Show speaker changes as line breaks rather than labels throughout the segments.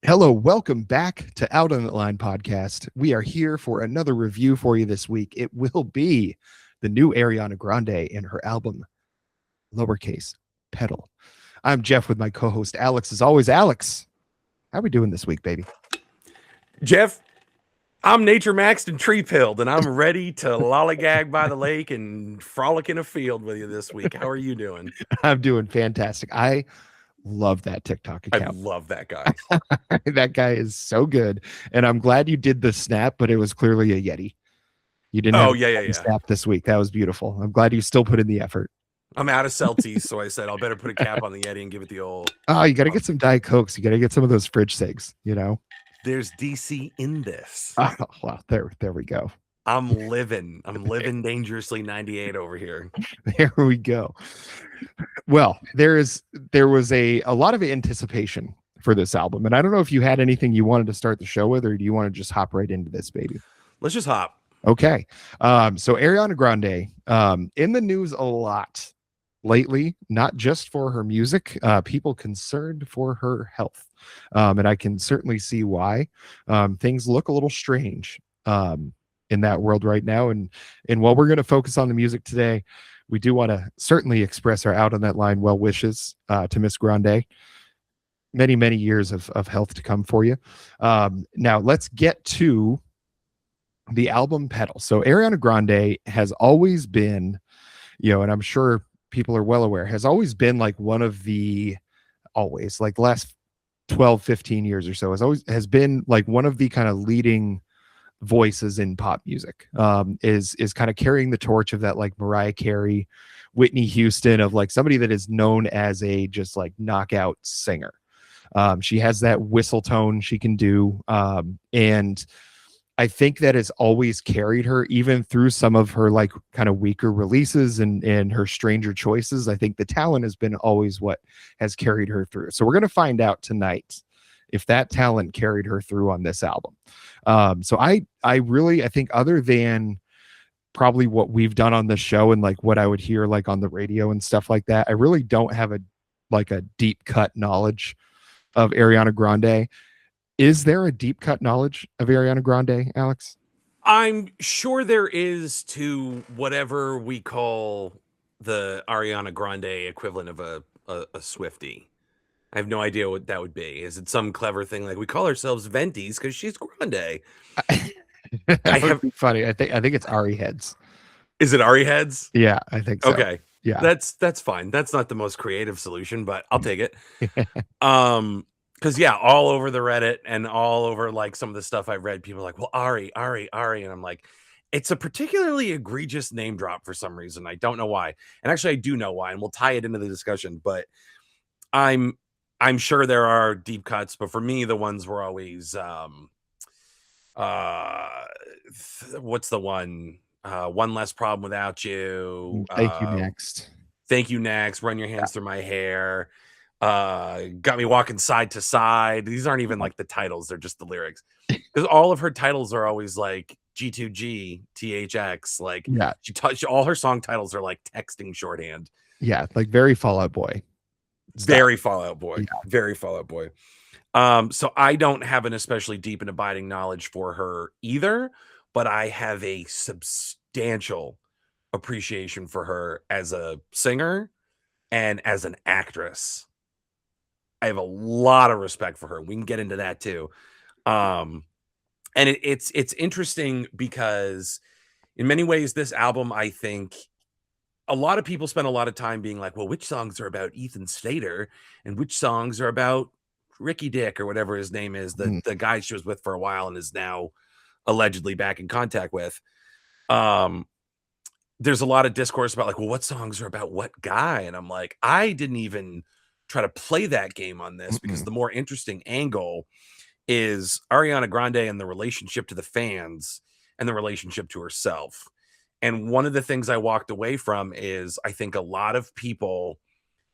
Hello, welcome back to Out on the Line podcast. We are here for another review for you this week. It will be the new Ariana Grande and her album, lowercase petal. I'm Jeff with my co-host Alex. As always, Alex, how are we doing this week, baby?
Jeff, I'm nature maxed and tree pilled, and I'm ready to lollygag by the lake and frolic in a field with you this week. How are you doing?
I'm doing fantastic. I love that TikTok
I
account.
love that guy.
That guy is so good. And I'm glad you did the snap, but it was clearly a Yeti. You didn't have
Oh, yeah, yeah,
a
yeah.
snap this week. That was beautiful. I'm glad you still put in the effort.
I'm out of Celtics, so I said I'll better put a cap on the Yeti and give it the old.
Oh, you got to get some Diet Cokes. You got to get some of those fridge cigs, you know?
There's DC in this.
Oh, well, there we go.
I'm living dangerously 98 over here.
There we go. Well, there was a lot of anticipation for this album, and I don't know if you had anything you wanted to start the show with, or do you want to just hop right into this, baby?
Let's just hop.
Okay. So Ariana Grande, in the news a lot lately, not just for her music, people concerned for her health. And I can certainly see why. Things look a little strange in that world right now. And while we're going to focus on the music today, we do want to certainly express our Out on that Line well wishes to Miss Grande. Many years of health to come for you. Now let's get to the album Petal. So Ariana Grande has always been, and I'm sure people are well aware, has always been like one of the like the last 12, 15 years or so has been like one of the kind of leading voices in pop music. Is kind of carrying the torch of that like Mariah Carey, Whitney Houston, of like somebody that is known as a just like knockout singer. She has that whistle tone she can do. And I think that has always carried her, even through some of her like kind of weaker releases and her stranger choices. I think the talent has been always what has carried her through. So we're going to find out tonight if that talent carried her through on this album. So I think, other than probably what we've done on the show and like what I would hear like on the radio and stuff like that, I really don't have a deep cut knowledge of Ariana Grande. Is there a deep cut knowledge of Ariana Grande, Alex?
I'm sure there is, to whatever we call the Ariana Grande equivalent of a Swiftie. I have no idea what that would be. Is it some clever thing like we call ourselves Venties because she's Grande?
That would be funny. I think it's Ari heads.
Is it Ari heads?
Yeah, I think so.
Okay.
Yeah.
That's fine. That's not the most creative solution, but I'll take it. Because all over the Reddit and all over like some of the stuff I've read, people are like, well, Ari, and I'm like, it's a particularly egregious name drop for some reason. I don't know why. And actually I do know why, and we'll tie it into the discussion, but I'm sure there are deep cuts, but for me, the ones were always what's the one? One Less Problem Without You.
Thank you next.
Thank you next. Run Your Hands Through My Hair. Got Me Walking Side to Side. These aren't even like the titles, they're just the lyrics. Because all of her titles are always like G2G, THX. Like,
yeah,
all her song titles are like texting shorthand.
Yeah, like very Fall Out Boy.
Very Fall Out Boy. Yeah. Very Fall Out Boy. So I don't have an especially deep and abiding knowledge for her either, but I have a substantial appreciation for her as a singer and as an actress. I have a lot of respect for her. We can get into that too. And it's interesting because in many ways, this album, I think a lot of people spend a lot of time being like, well, which songs are about Ethan Slater and which songs are about Ricky Dick or whatever his name is, the guy she was with for a while and is now allegedly back in contact with. There's a lot of discourse about like, well, what songs are about what guy? And I'm like, I didn't even try to play that game on this because the more interesting angle is Ariana Grande and the relationship to the fans and the relationship to herself. And one of the things I walked away from is I think a lot of people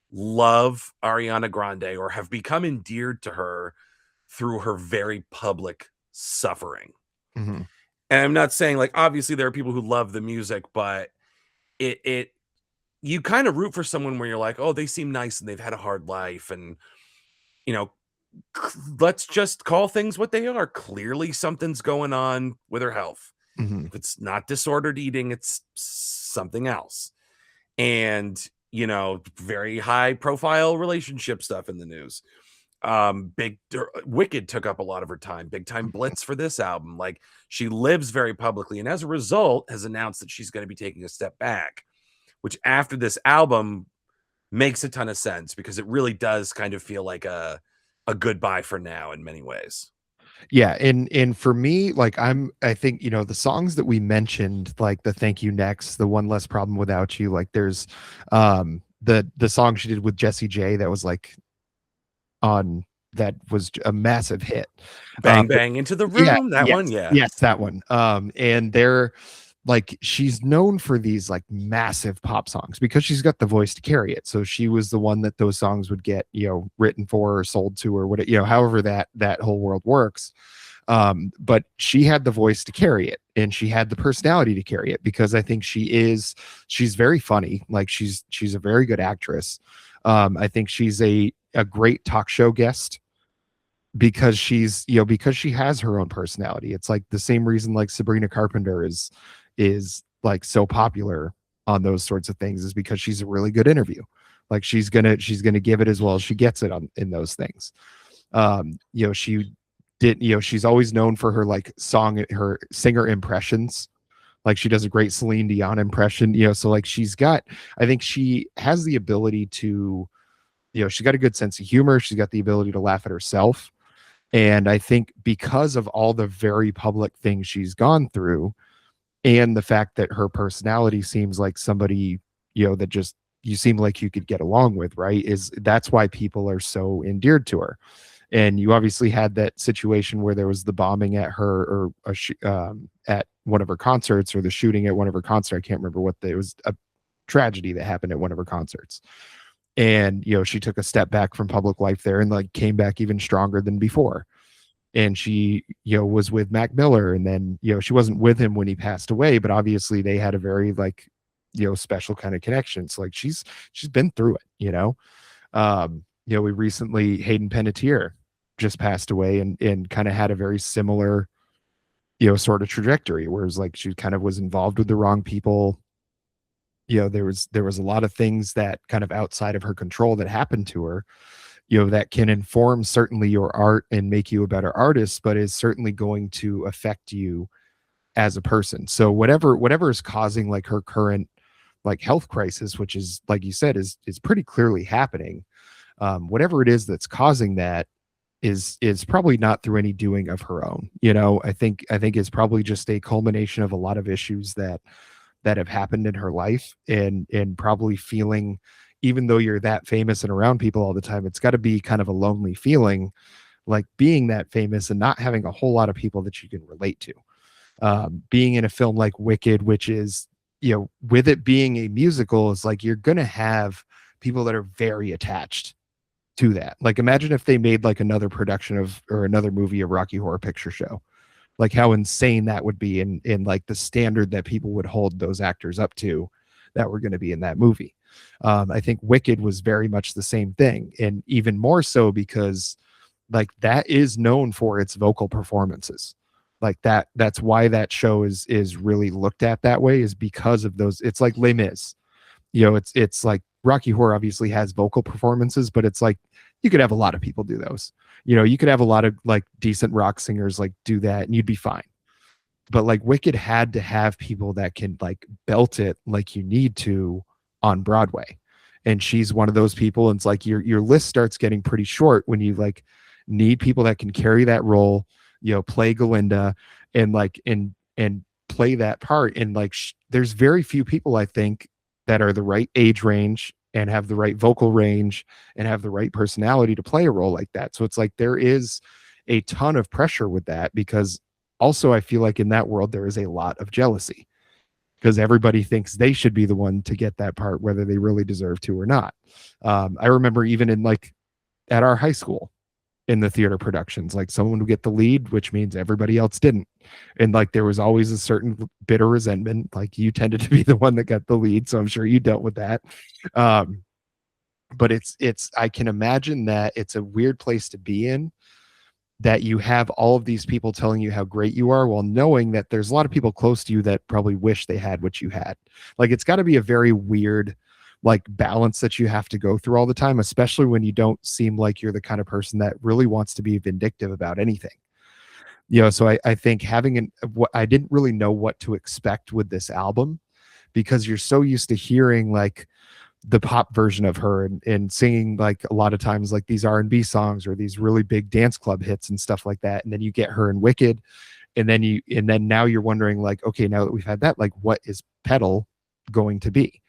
love Ariana Grande or have become endeared to her through her very public suffering. And I'm not saying like, obviously there are people who love the music, but you kind of root for someone where you're like, oh, they seem nice and they've had a hard life. And, let's just call things what they are. Clearly, something's going on with her health.
Mhm.
If it's not disordered eating, it's something else. And, very high profile relationship stuff in the news. Wicked took up a lot of her time. Big Time
Mhm.
Blitz for this album. Like, she lives very publicly, and as a result has announced that she's going to be taking a step back, which after this album makes a ton of sense, because it really does kind of feel like a goodbye for now in many ways.
Yeah, and for me, like I think, the songs that we mentioned, like the Thank You Next, the One Less Problem Without You, like there's the song she did with Jessie J that was like on that was a massive hit.
Bang
But
Bang Into the
yeah,
Room, that
yes,
one, yeah.
yes, that one. And they're like she's known for these like massive pop songs because she's got the voice to carry it. So she was the one that those songs would get, written for or sold to or what, however that whole world works. But she had the voice to carry it and she had the personality to carry it because I think she's very funny. Like she's a very good actress. I think she's a great talk show guest because because she has her own personality. It's like the same reason like Sabrina Carpenter is like so popular on those sorts of things is because she's a really good interview. Like she's gonna give it as well as she gets it on in those things. She did, she's always known for her like her singer impressions. Like she does a great Celine Dion impression, so like I think she has the ability to, she's got a good sense of humor. She's got the ability to laugh at herself. And I think because of all the very public things she's gone through and the fact that her personality seems like somebody, that just you seem like you could get along with, right? That's why people are so endeared to her. And you obviously had that situation where there was the bombing at her or at one of her concerts or the shooting at one of her concerts. I can't remember it was a tragedy that happened at one of her concerts. And, she took a step back from public life there and like came back even stronger than before. And she, was with Mac Miller and then, she wasn't with him when he passed away, but obviously they had a very like, special kind of connection. So like she's been through it. We recently Hayden Panettiere just passed away and kind of had a very similar, sort of trajectory, whereas like she kind of was involved with the wrong people. There was a lot of things that kind of outside of her control that happened to her, that can inform certainly your art and make you a better artist, but is certainly going to affect you as a person. So whatever is causing like her current like health crisis, which is like you said is pretty clearly happening. Whatever it is that's causing that is probably not through any doing of her own. I think it's probably just a culmination of a lot of issues that have happened in her life and probably feeling, even though you're that famous and around people all the time, it's got to be kind of a lonely feeling, like being that famous and not having a whole lot of people that you can relate to. Being in a film like Wicked, which is, with it being a musical, is like you're gonna have people that are very attached to that. Like imagine if they made like another production of or another movie of Rocky Horror Picture Show, like how insane that would be in like the standard that people would hold those actors up to that were going to be in that movie. I think Wicked was very much the same thing, and even more so because like that is known for its vocal performances. Like that's why that show is really looked at that way, is because of those. It's like Les Mis. It's like Rocky Horror obviously has vocal performances, but it's like you could have a lot of people do those. You could have a lot of like decent rock singers like do that and you'd be fine. But like Wicked had to have people that can like belt it like you need to on Broadway. And she's one of those people. And it's like your list starts getting pretty short when you like need people that can carry that role, play Galinda and like and play that part. And like there's very few people I think that are the right age range and have the right vocal range and have the right personality to play a role like that. So it's like there is a ton of pressure with that because also I feel like in that world there is a lot of jealousy because everybody thinks they should be the one to get that part, whether they really deserve to or not. I remember even in like at our high school in the theater productions, like someone would get the lead, which means everybody else didn't. And like there was always a certain bitter resentment. Like you tended to be the one that got the lead. So I'm sure you dealt with that. Um, but it's I can imagine that it's a weird place to be in, that you have all of these people telling you how great you are while knowing that there's a lot of people close to you that probably wish they had what you had. Like it's got to be a very weird like balance that you have to go through all the time, especially when you don't seem like you're the kind of person that really wants to be vindictive about anything. So I think having what I didn't really know what to expect with this album, because you're so used to hearing like the pop version of her and singing like a lot of times like these R&B songs or these really big dance club hits and stuff like that, and then you get her in Wicked, and then now you're wondering like, okay, now that we've had that, like what is Petal going to be?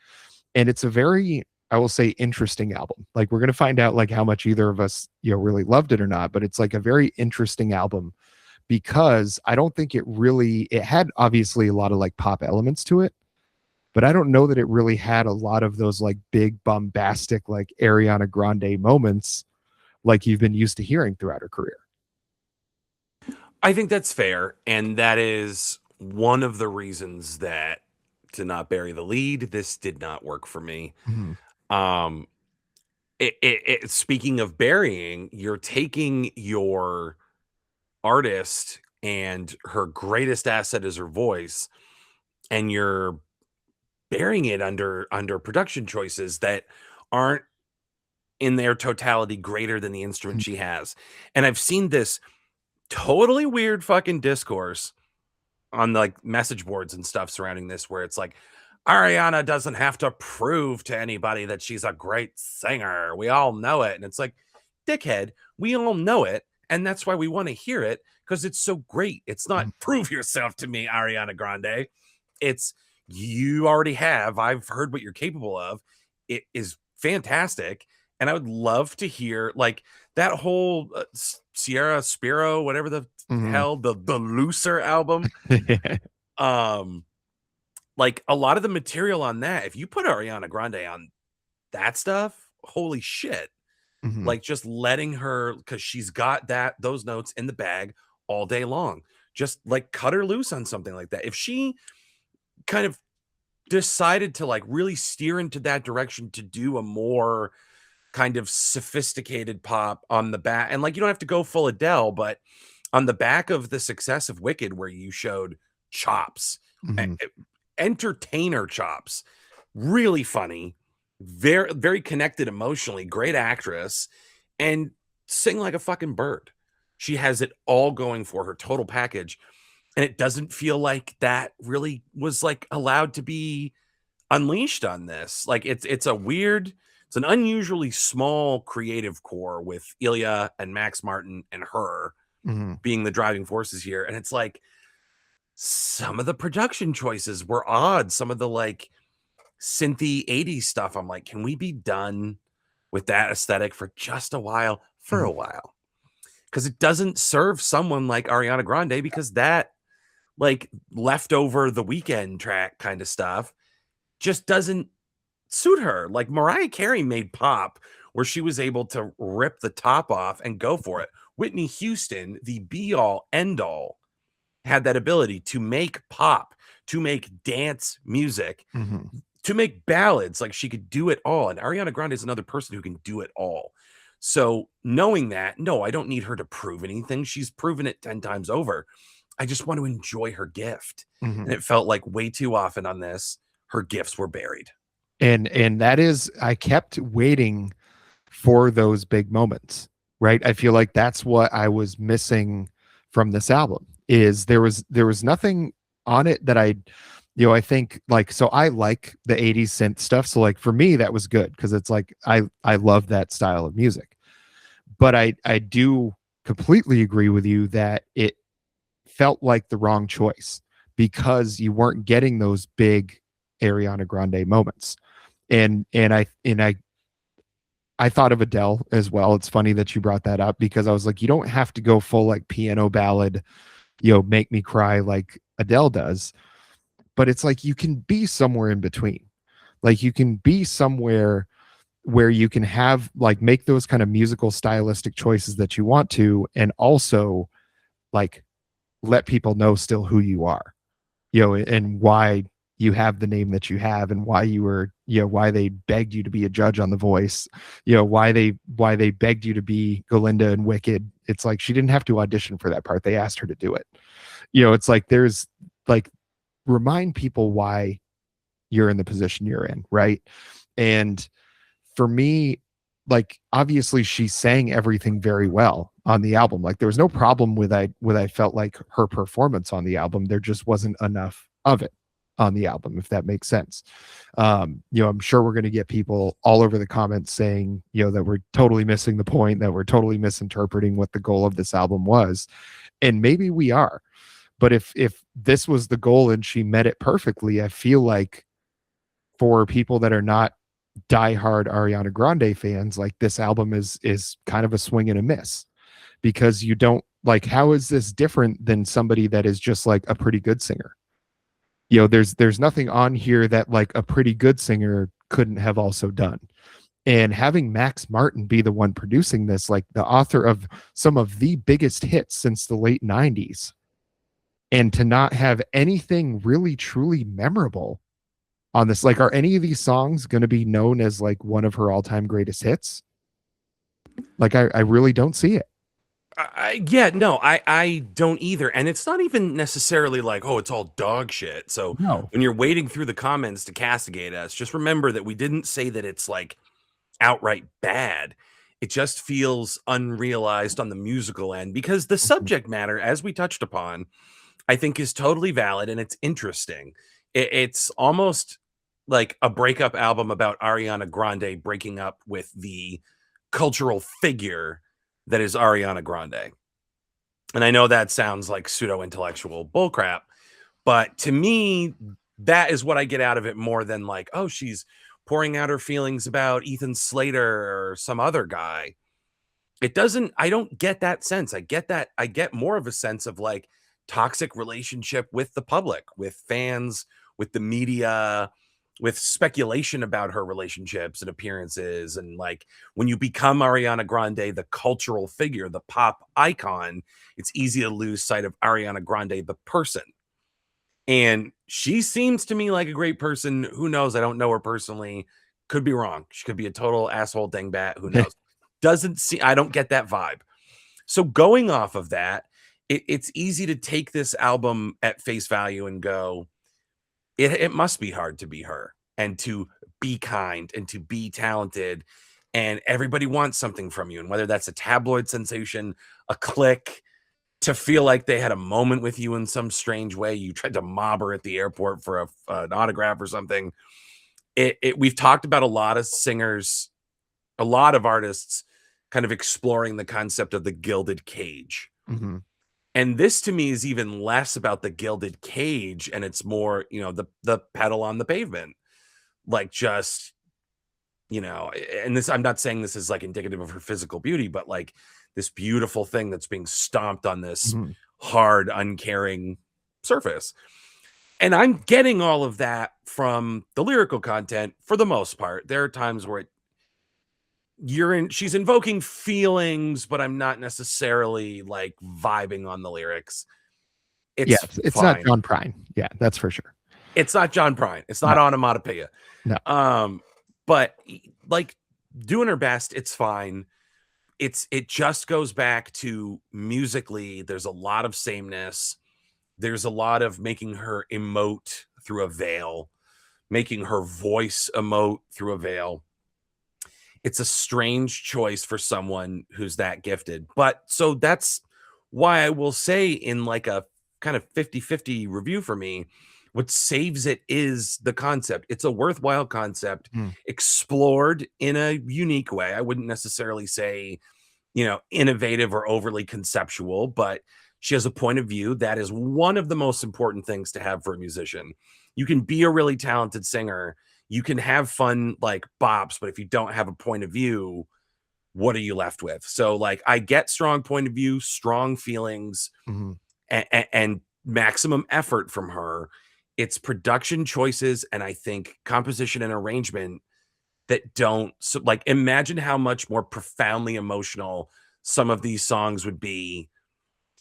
And it's a very, I will say, interesting album. Like we're going to find out like how much either of us really loved it or not, but it's like a very interesting album, because I don't think it had obviously a lot of like pop elements to it, but I don't know that it really had a lot of those like big bombastic like Ariana Grande moments like you've been used to hearing throughout her career.
I think that's fair, and that is one of the reasons that, to not bury the lead, this did not work for me.
Mhm.
Um, speaking of burying, you're taking your artist and her greatest asset is her voice, and you're burying it under production choices that aren't in their totality greater than the instrument she has. And I've seen this totally weird fucking discourse on like message boards and stuff surrounding this, where it's like, Ariana doesn't have to prove to anybody that she's a great singer. We all know it. And it's like, dickhead, we all know it. And that's why we want to hear it, because it's so great. It's not
Mhm.
prove yourself to me, Ariana Grande. It's you already have. I've heard what you're capable of. It is fantastic. And I would love to hear like that whole Sierra Spiro, whatever the
Mhm.
hell, the looser album. Um, like a lot of the material on that, if you put Ariana Grande on that stuff, holy shit.
Mhm.
Like just letting her, because she's got those notes in the bag all day long. Just like cut her loose on something like that. If she kind of decided to like really steer into that direction to do a more kind of sophisticated pop on the back, and like you don't have to go full Adele, but on the back of the success of Wicked, where you showed chops,
Mhm.
entertainer chops, really funny, very, very connected emotionally, great actress, and sing like a fucking bird. She has it all going for her, total package. And it doesn't feel like that really was like allowed to be unleashed on this. Like it's an unusually small creative core with Ilya and Max Martin and her
Mhm.
being the driving forces here. And it's like some of the production choices were odd. Some of the like synthy 80s stuff. I'm like, can we be done with that aesthetic for just a while? For
Mhm.
a while. Because it doesn't serve someone like Ariana Grande, because that like leftover the weekend track kind of stuff just doesn't suit her. Like Mariah Carey made pop where she was able to rip the top off and go for it. Whitney Houston, the be all end all, had that ability to make pop, to make dance music,
Mhm.
to make ballads. Like she could do it all. And Ariana Grande is another person who can do it all. So knowing that, no, I don't need her to prove anything. She's proven it 10 times over. I just want to enjoy her gift. And
Mhm.
it felt like way too often on this, her gifts were buried.
And that is, I kept waiting for those big moments, right? I feel like that's what I was missing from this album, is there was nothing on it that I think like, so I like the 80s synth stuff. So like for me, that was good because it's like I love that style of music. But I do completely agree with you that it felt like the wrong choice because you weren't getting those big Ariana Grande moments. And I thought of Adele as well. It's funny that you brought that up because I was like, you don't have to go full like piano ballad, make me cry like Adele does. But it's like you can be somewhere in between. Like you can be somewhere where you can have like make those kind of musical stylistic choices that you want to, and also like let people know still who you are, and why you have the name that you have and why you were why they begged you to be a judge on The Voice, why they begged you to be Galinda and Wicked. It's like she didn't have to audition for that part. They asked her to do it. It's like there's like remind people why you're in the position you're in, right? And for me, like obviously she sang everything very well on the album. Like there was no problem with I felt like her performance on the album. There just wasn't enough of it on the album, if that makes sense. I'm sure we're going to get people all over the comments saying, that we're totally missing the point, that we're totally misinterpreting what the goal of this album was. And maybe we are. But if this was the goal and she met it perfectly, I feel like for people that are not diehard Ariana Grande fans, like this album is kind of a swing and a miss, because you don't like, how is this different than somebody that is just like a pretty good singer? There's nothing on here that like a pretty good singer couldn't have also done. And having Max Martin be the one producing this, like the author of some of the biggest hits since the late 90s, and to not have anything really truly memorable on this. Like, are any of these songs going to be known as like one of her all-time greatest hits? Like, I really don't see it.
I don't either. And it's not even necessarily like, oh, it's all dog shit. So
No.
when you're wading through the comments to castigate us, just remember that we didn't say that it's like outright bad. It just feels unrealized on the musical end, because the subject matter, as we touched upon, I think is totally valid and it's interesting. It's almost like a breakup album about Ariana Grande breaking up with the cultural figure that is Ariana Grande. And I know that sounds like pseudo intellectual bullcrap, but to me, that is what I get out of it more than like, oh, she's pouring out her feelings about Ethan Slater or some other guy. I don't get that sense. I get more of a sense of like toxic relationship with the public, with fans, with the media, with speculation about her relationships and appearances. And like when you become Ariana Grande, the cultural figure, the pop icon, it's easy to lose sight of Ariana Grande, the person. And she seems to me like a great person. Who knows? I don't know her personally. Could be wrong. She could be a total asshole dingbat. Who knows? I don't get that vibe. So going off of that, it's easy to take this album at face value and go, it must be hard to be her and to be kind and to be talented. And everybody wants something from you. And whether that's a tabloid sensation, a click, to feel like they had a moment with you in some strange way. You tried to mob her at the airport for an autograph or something. We've talked about a lot of singers, a lot of artists kind of exploring the concept of the gilded cage.
Mm-hmm.
And this to me is even less about the gilded cage, and it's more, the pedal on the pavement. Like just, and this, I'm not saying this is like indicative of her physical beauty, but like this beautiful thing that's being stomped on this hard, uncaring surface. And I'm getting all of that from the lyrical content for the most part. There are times where she's invoking feelings, but I'm not necessarily like vibing on the lyrics.
It's not John Prine. Yeah, that's for sure.
It's not John Prine. It's not onomatopoeia.
No.
But like doing her best, it's fine. It just goes back to musically, there's a lot of sameness. There's a lot of making her emote through a veil, making her voice emote through a veil. It's a strange choice for someone who's that gifted. But so that's why I will say, in like a kind of 50-50 review for me, what saves it is the concept. It's a worthwhile concept, explored in a unique way. I wouldn't necessarily say, innovative or overly conceptual, but she has a point of view. That is one of the most important things to have for a musician. You can be a really talented singer. You can have fun like bops, but if you don't have a point of view, what are you left with? So like, I get strong point of view, strong feelings, and maximum effort from her. It's production choices, and I think composition and arrangement that don't, so like, imagine how much more profoundly emotional some of these songs would be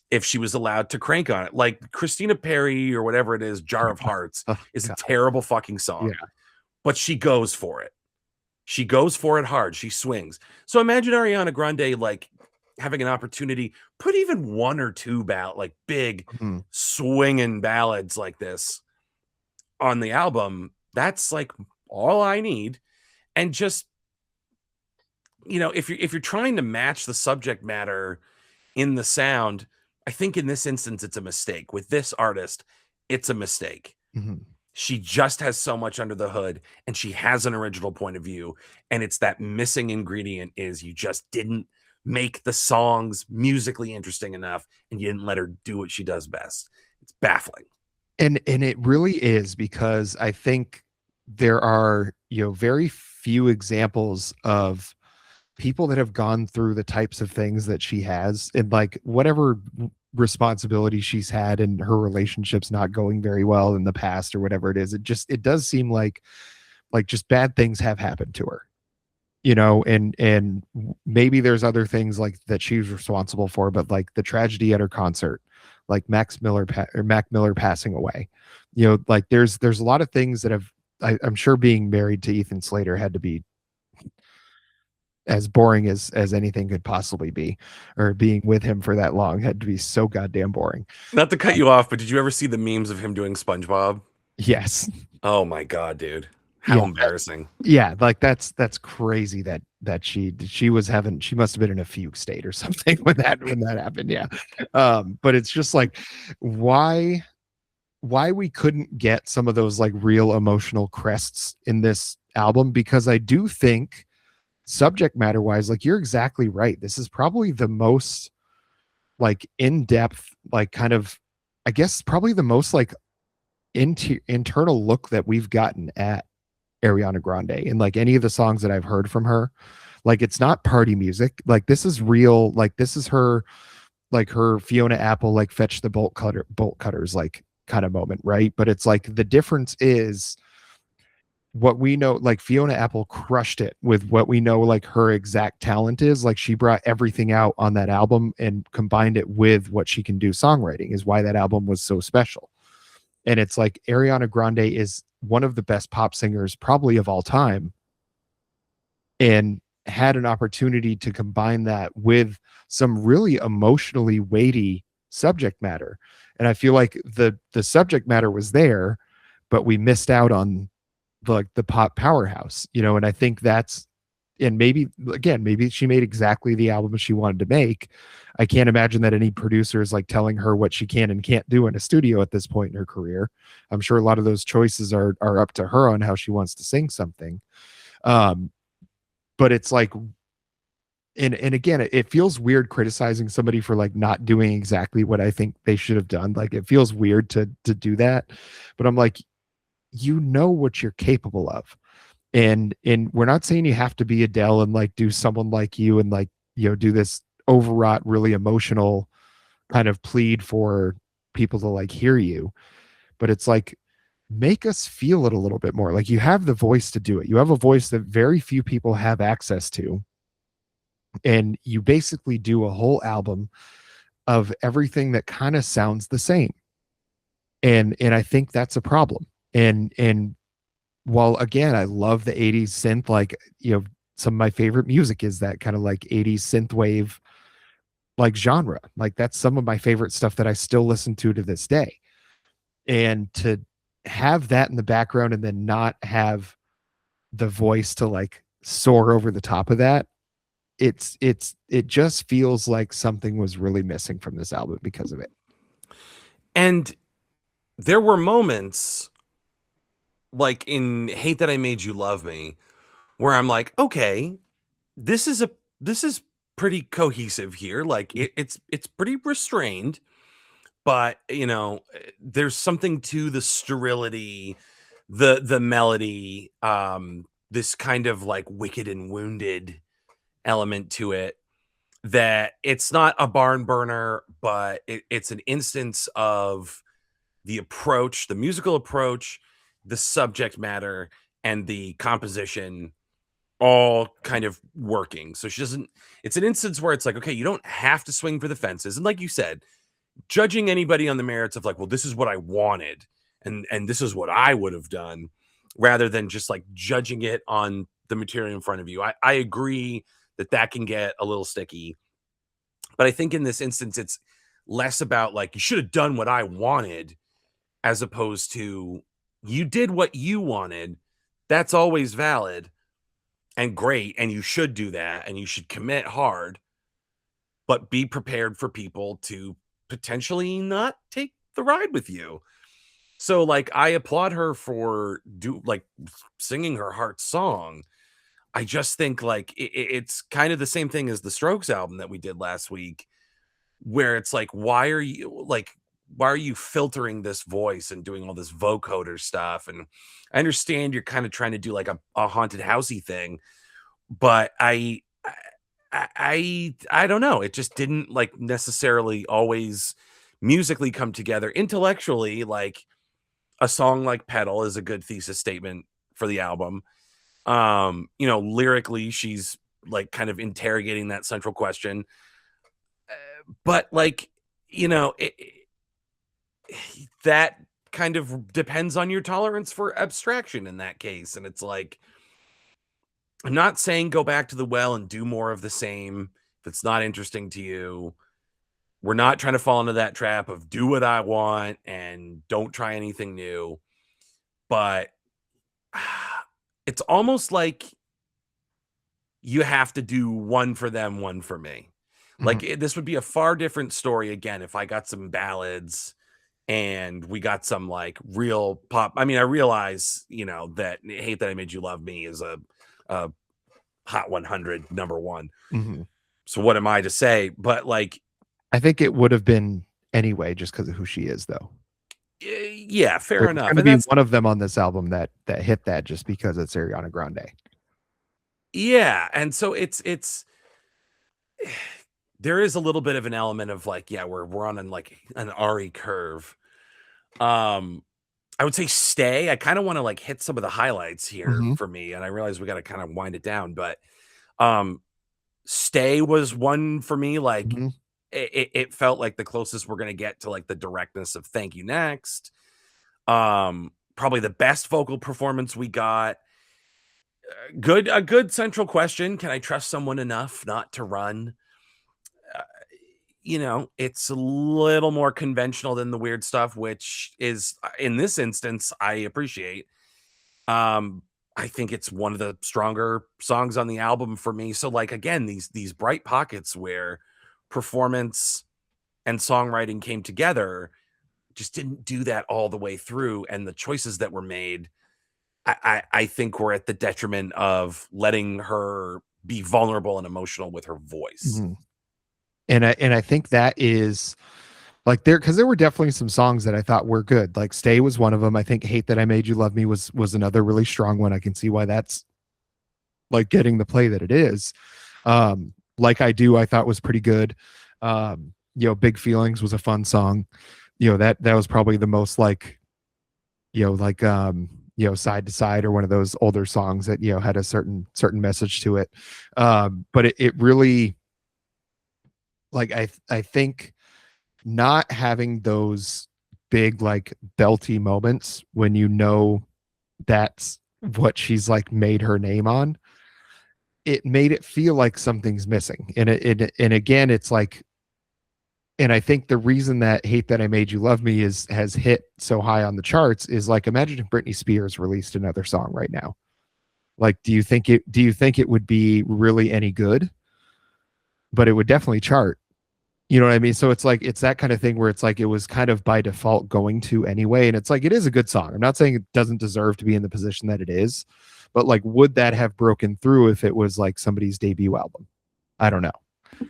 if she was allowed to crank on it. Like Christina Perri or whatever it is, Jar of Hearts is a terrible fucking song. but she goes for it. She goes for it hard. She swings. So imagine Ariana Grande like having an opportunity, put even one or two like big
Mhm.
swinging ballads like this on the album. That's like all I need. And just, if you're trying to match the subject matter in the sound, I think in this instance it's a mistake. With this artist, it's a mistake.
Mhm.
She just has so much under the hood, and she has an original point of view, and it's that missing ingredient is you just didn't make the songs musically interesting enough, and you didn't let her do what she does best. It's baffling.
And it really is, because I think there are, very few examples of people that have gone through the types of things that she has, and like whatever responsibility she's had in her relationships not going very well in the past or whatever it is, it does seem like just bad things have happened to her, and maybe there's other things like that she's responsible for, but like the tragedy at her concert, like Mac Miller passing away, like there's a lot of things that I'm sure being married to Ethan Slater had to be as boring as anything could possibly be, or being with him for that long had to be so goddamn boring.
Not to cut you off, but did you ever see the memes of him doing SpongeBob?
Yes.
Oh my god, dude. How
Yeah.
embarrassing.
Yeah, like that's crazy that she was having, she must have been in a fugue state or something when that happened. Yeah. But it's just like, why we couldn't get some of those like real emotional crests in this album, because I do think subject matter wise, like you're exactly right, this is probably the most like in-depth, like kind of, I guess probably the most like internal look that we've gotten at Ariana Grande in like any of the songs that I've heard from her. Like it's not party music. Like this is real. Like this is her, like her Fiona Apple, like fetch the bolt cutters, like kind of moment, right? But it's like the difference is what we know, like Fiona Apple crushed it with what we know like her exact talent is. Like she brought everything out on that album and combined it with what she can do songwriting, is why that album was so special. And it's like Ariana Grande is one of the best pop singers probably of all time, and had an opportunity to combine that with some really emotionally weighty subject matter. And I feel like the subject matter was there, but we missed out on the pop powerhouse, and I think that's, and maybe again, maybe she made exactly the album she wanted to make. I can't imagine that any producer is like telling her what she can and can't do in a studio at this point in her career. I'm sure a lot of those choices are up to her on how she wants to sing something. Um, but it's like, and again, it feels weird criticizing somebody for like not doing exactly what I think they should have done. Like it feels weird to do that, but I'm like, what you're capable of. And we're not saying you have to be Adele and like do Someone Like You and like, do this overwrought, really emotional kind of plead for people to like hear you. But it's like, make us feel it a little bit more. Like you have the voice to do it. You have a voice that very few people have access to. And you basically do a whole album of everything that kind of sounds the same. And I think that's a problem. And while again, I love the 80s synth, like, some of my favorite music is that kind of like 80s synth wave like genre. Like that's some of my favorite stuff that I still listen to this day. And to have that in the background and then not have the voice to like soar over the top of that, it just feels like something was really missing from this album because of it.
And there were moments like in Hate That I Made You Love Me where I'm like, okay, this is pretty cohesive here. Like it's pretty restrained, but there's something to the sterility, the melody, this kind of like wicked and wounded element to it, that it's not a barn burner, but it's an instance of the approach, the musical approach, the subject matter, and the composition all kind of working. So she doesn't, it's an instance where it's like, okay, you don't have to swing for the fences. And like you said, judging anybody on the merits of like, well, this is what I wanted and this is what I would have done. rather than just like judging it on the material in front of you. I agree that that can get a little sticky, but I think in this instance, it's less about like, you should have done what I wanted, as opposed to you did what you wanted. That's always valid and great. And you should do that and you should commit hard, but be prepared for people to potentially not take the ride with you. So like I applaud her for singing her heart song. I just think like it's kind of the same thing as the Strokes album that we did last week, where it's like, why are you filtering this voice and doing all this vocoder stuff? And I understand you're kind of trying to do like a haunted housey thing, but I don't know. It just didn't like necessarily always musically come together. Intellectually, like a song like Petal is a good thesis statement for the album. Lyrically, she's like kind of interrogating that central question. But like, that kind of depends on your tolerance for abstraction in that case. And it's like, I'm not saying go back to the well and do more of the same if it's not interesting to you. We're not trying to fall into that trap of do what I want and don't try anything new. But it's almost like you have to do one for them, one for me. Like this would be a far different story again if I got some ballads and we got some like real pop. I mean, I realize, that Hate That I Made You Love Me is a Hot 100 number one. So what am I to say? But like,
I think it would have been anyway, just because of who she is, though.
Yeah, fair enough.
Going to be one of them on this album that hit that just because it's Ariana Grande.
Yeah, and so it's there is a little bit of an element of like, yeah, we're on like an Ari curve. I would say Stay. I kind of want to like hit some of the highlights here for me, and I realize we got to kind of wind it down, but Stay was one for me. Like it felt like the closest we're gonna get to like the directness of Thank You Next. Probably the best vocal performance we got. A good central question. Can I trust someone enough not to run? It's a little more conventional than the weird stuff, which is in this instance, I appreciate. I think it's one of the stronger songs on the album for me. So like, again, these bright pockets where performance and songwriting came together just didn't do that all the way through. And the choices that were made, I think were at the detriment of letting her be vulnerable and emotional with her voice.
And I think that is like because there were definitely some songs that I thought were good. Like Stay was one of them. I think Hate That I Made You Love Me was another really strong one. I can see why that's like getting the play that it is. Like I Do, I thought was pretty good. Big Feelings was a fun song. That was probably the most like, Side to Side, or one of those older songs that, had a certain message to it. But it really, like, I think not having those big, like, belty moments when that's what she's like made her name on, it made it feel like something's missing. And again, it's like, and I think the reason that Hate That I Made You Love Me has hit so high on the charts is like, imagine if Britney Spears released another song right now. Like, do you think it would be really any good? But it would definitely chart. You know what I mean? So it's like, it's that kind of thing where it's like, it was kind of by default going to anyway. And it's like, it is a good song. I'm not saying it doesn't deserve to be in the position that it is, but like, would that have broken through if it was like somebody's debut album? I don't know.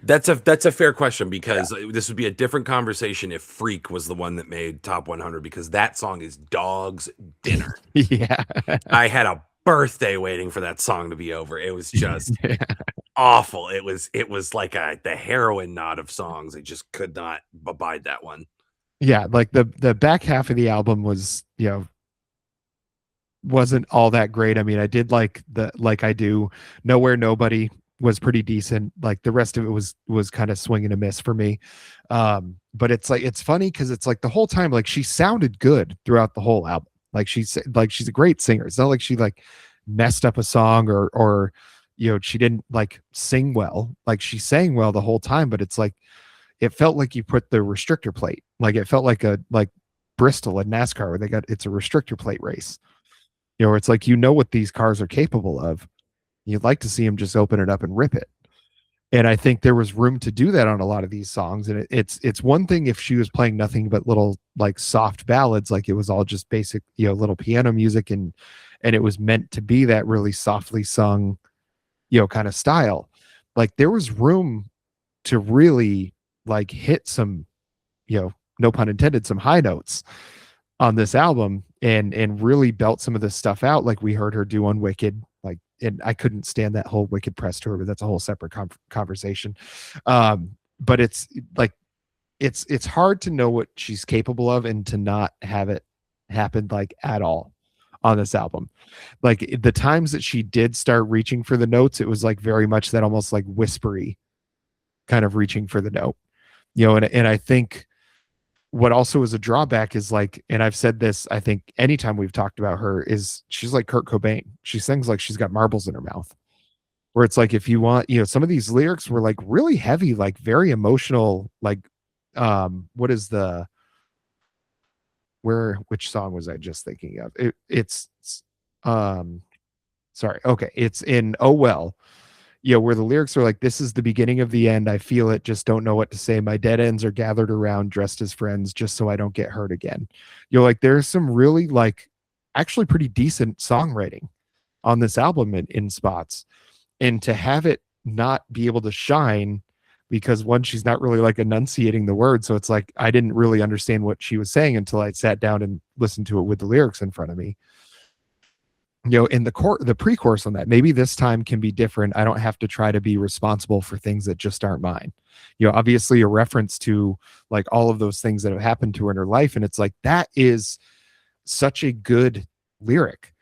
That's a fair question, because this would be a different conversation if Freak was the one that made Top 100, because that song is dog's dinner.
Yeah.
I had a birthday waiting for that song to be over. It was just awful. It was like the heroin knot of songs. I just could not abide that one.
Yeah, like the back half of the album was, wasn't all that great. I mean, I did like I Do, Nowhere Nobody was pretty decent. Like the rest of it was kind of swing and a miss for me. But it's like, it's funny because it's like the whole time, like she sounded good throughout the whole album. Like she's a great singer. It's not like she like messed up a song or she didn't like sing well. Like she sang well the whole time, but it's like it felt like you put the restrictor plate. Like it felt like Bristol at NASCAR where it's a restrictor plate race. Where it's like what these cars are capable of. You'd like to see them just open it up and rip it. And I think there was room to do that on a lot of these songs. And it's one thing if she was playing nothing but little like soft ballads, like it was all just basic, little piano music, and it was meant to be that really softly sung, kind of style. Like there was room to really like hit some, no pun intended, some high notes on this album and really belt some of this stuff out like we heard her do on Wicked. Like, and I couldn't stand that whole Wicked press tour, but that's a whole separate conversation. But it's like it's hard to know what she's capable of and to not have it happen like at all on this album. Like the times that she did start reaching for the notes, it was like very much that almost like whispery kind of reaching for the note. And I think what also is a drawback is like, and I've said this, I think anytime we've talked about her, is she's like Kurt Cobain. She sings like she's got marbles in her mouth. Where it's like if you want, some of these lyrics were like really heavy, like very emotional, like what is the which song was I just thinking of? It's um sorry. Okay. It's in Oh Well, where the lyrics are like, this is the beginning of the end. I feel it, just don't know what to say. My dead ends are gathered around, dressed as friends, just so I don't get hurt again. Like, there's some really, like, actually pretty decent songwriting on this album in spots. And to have it not be able to shine because one, she's not really like enunciating the words. So it's like, I didn't really understand what she was saying until I sat down and listened to it with the lyrics in front of me. In the pre-course on that, maybe this time can be different. I don't have to try to be responsible for things that just aren't mine. Obviously a reference to like all of those things that have happened to her in her life. And it's like, that is such a good lyric.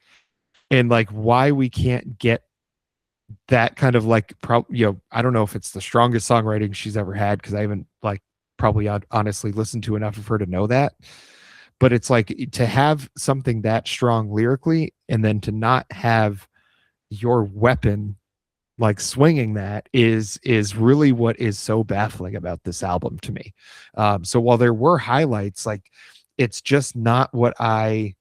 And like why we can't get that kind of like, I don't know if it's the strongest songwriting she's ever had, because I haven't like probably honestly listened to enough of her to know that. But it's like to have something that strong lyrically and then to not have your weapon like swinging that is really what is so baffling about this album to me. So while there were highlights, like it's just not what I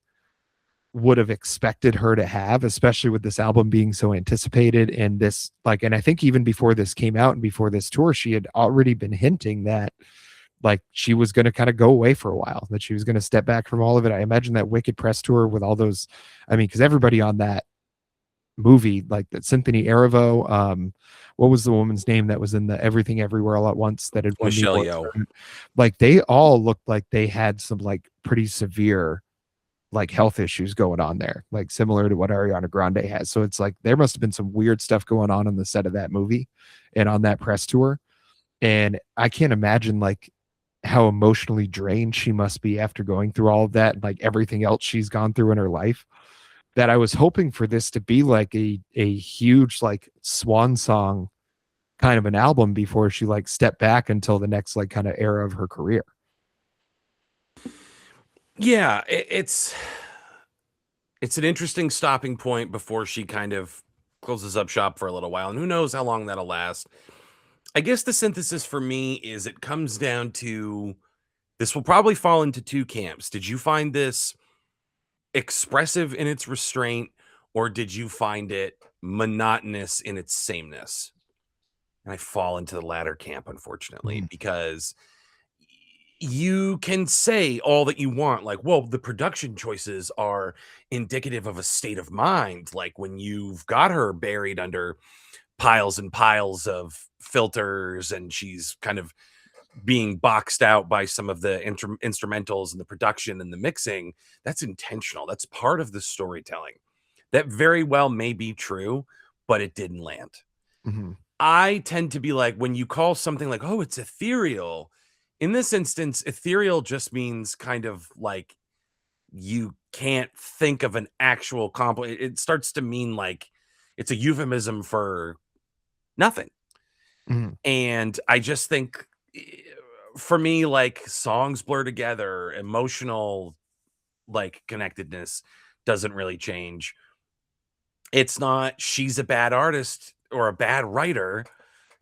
would have expected her to have, especially with this album being so anticipated. And this like, and I think even before this came out and before this tour, she had already been hinting that like she was going to kind of go away for a while, that she was going to step back from all of it. I imagine that Wicked press tour with all those, I mean, because everybody on that movie, like that Symphony Erivo, what was the woman's name that was in the Everything Everywhere All at Once that had won
Michelle
the
Yeoh.
like they all looked like they had some like pretty severe like health issues going on there, like similar to what Ariana Grande has. So it's like there must have been some weird stuff going on the set of that movie and on that press tour. And I can't imagine like how emotionally drained she must be after going through all of that, like everything else she's gone through in her life, that I was hoping for this to be like a huge like swan song kind of an album before she like stepped back until the next like kind of era of her career.
Yeah, it's an interesting stopping point before she kind of closes up shop for a little while, and who knows how long that'll last. I guess the synthesis for me is it comes down to this will probably fall into two camps. Did you find this expressive in its restraint, or did you find it monotonous in its sameness? And I fall into the latter camp, unfortunately,
Mhm.
because you can say all that you want, like, well, the production choices are indicative of a state of mind. Like when you've got her buried under piles and piles of filters and she's kind of being boxed out by some of the instrumentals and the production and the mixing, that's intentional. That's part of the storytelling. That very well may be true, but it didn't land.
Mhm.
I tend to be like, when you call something like, oh, it's ethereal, in this instance, ethereal just means kind of like you can't think of an actual it starts to mean like it's a euphemism for nothing.
Mhm.
And I just think for me, like songs blur together, emotional like connectedness doesn't really change. It's not she's a bad artist or a bad writer.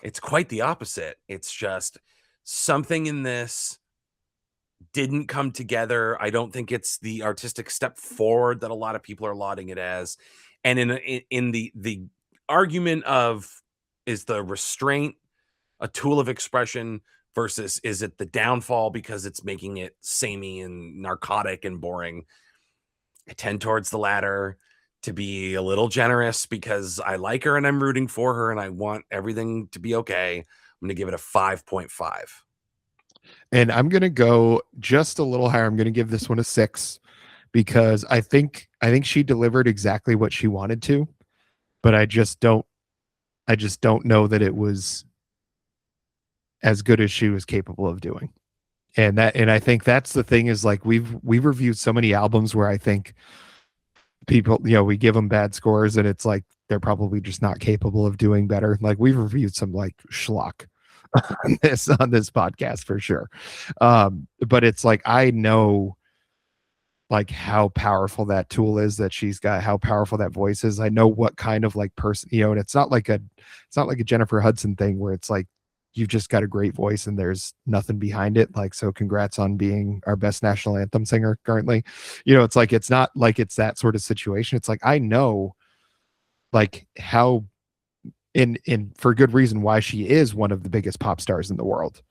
It's quite the opposite. It's just something in this didn't come together. I don't think it's the artistic step forward that a lot of people are lauding it as. And in the argument of, is the restraint a tool of expression versus is it the downfall because it's making it samey and narcotic and boring? I tend towards the latter, to be a little generous because I like her and I'm rooting for her and I want everything to be okay. I'm going to give it a 5.5.
And I'm gonna go just a little higher. I'm gonna give this one a 6 because I think she delivered exactly what she wanted to, but I just don't know that it was as good as she was capable of doing. And I think that's the thing, is like we've reviewed so many albums where I think people, we give them bad scores and it's like they're probably just not capable of doing better. Like we've reviewed some like schlock on this podcast for sure. But it's like I know like how powerful that tool is that she's got, how powerful that voice is. I know what kind of like person, and it's not like a Jennifer Hudson thing where it's like you've just got a great voice and there's nothing behind it. Like, so congrats on being our best national anthem singer currently. It's like it's not like it's that sort of situation. It's like I know like how in for good reason why she is one of the biggest pop stars in the world.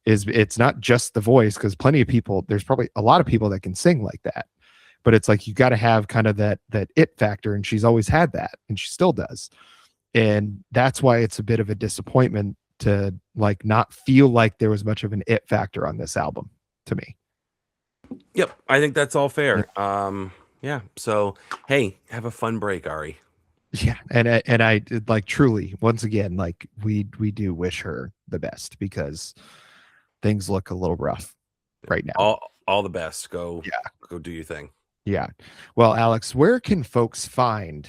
Is it's not just the voice, because plenty of people, there's probably a lot of people that can sing like that, but it's like you got to have kind of that it factor, and she's always had that and she still does. And that's why it's a bit of a disappointment to like not feel like there was much of an it factor on this album to me.
Yep, I think that's all fair. Yeah. So, hey, have a fun break, Ari.
Yeah, and I did, like, truly, once again, like we do wish her the best because things look a little rough right now.
All the best. Go go do your thing.
Yeah. Well, Alex, where can folks find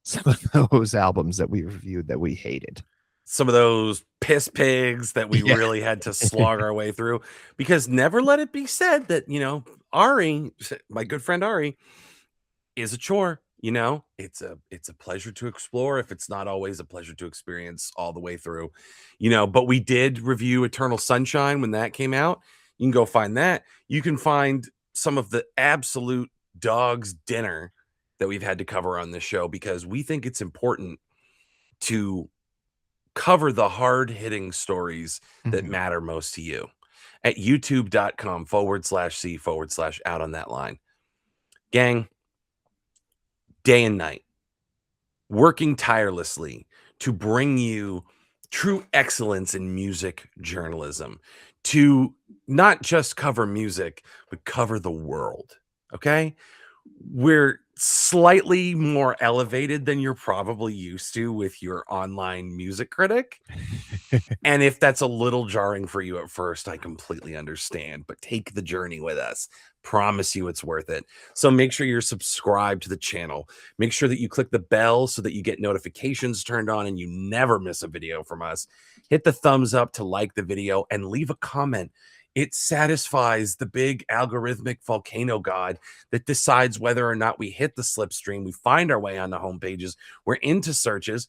some of those albums that we reviewed that we hated?
Some of those piss pigs that we really had to slog our way through, because never let it be said that, Ari, my good friend Ari, is a chore. It's a pleasure to explore if it's not always a pleasure to experience all the way through. But we did review Eternal Sunshine when that came out. You can go find that. You can find some of the absolute dog's dinner that we've had to cover on this show, because we think it's important to cover the hard-hitting stories that
Mhm.
matter most to you at youtube.com/C/out on that line. Gang, day and night, working tirelessly to bring you true excellence in music journalism, to not just cover music, but cover the world. Okay? We're slightly more elevated than you're probably used to with your online music critic. And if that's a little jarring for you at first, I completely understand, but take the journey with us. Promise you it's worth it. So make sure you're subscribed to the channel. Make sure that you click the bell so that you get notifications turned on and you never miss a video from us. Hit the thumbs up to like the video and leave a comment. It satisfies the big algorithmic volcano god that decides whether or not we hit the slipstream. We find our way on the home pages. We're into searches.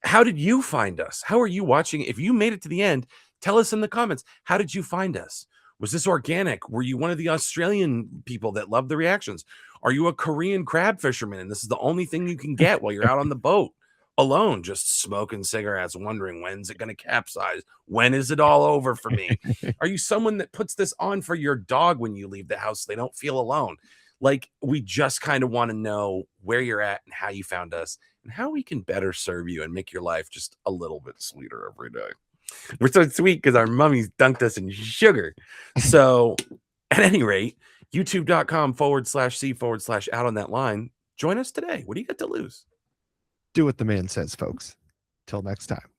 How did you find us? How are you watching? If you made it to the end, tell us in the comments. How did you find us? Was this organic? Were you one of the Australian people that love the reactions? Are you a Korean crab fisherman and this is the only thing you can get while you're out on the boat alone, just smoking cigarettes, wondering when's it going to capsize? When is it all over for me? Are you someone that puts this on for your dog when you leave the house so they don't feel alone? Like, we just kind of want to know where you're at and how you found us and how we can better serve you and make your life just a little bit sweeter every day. We're so sweet because our mummies dunked us in sugar. So, at any rate, youtube.com/C/out on that line. Join us today. What do you got to lose?
Do what the man says, folks. Till next time.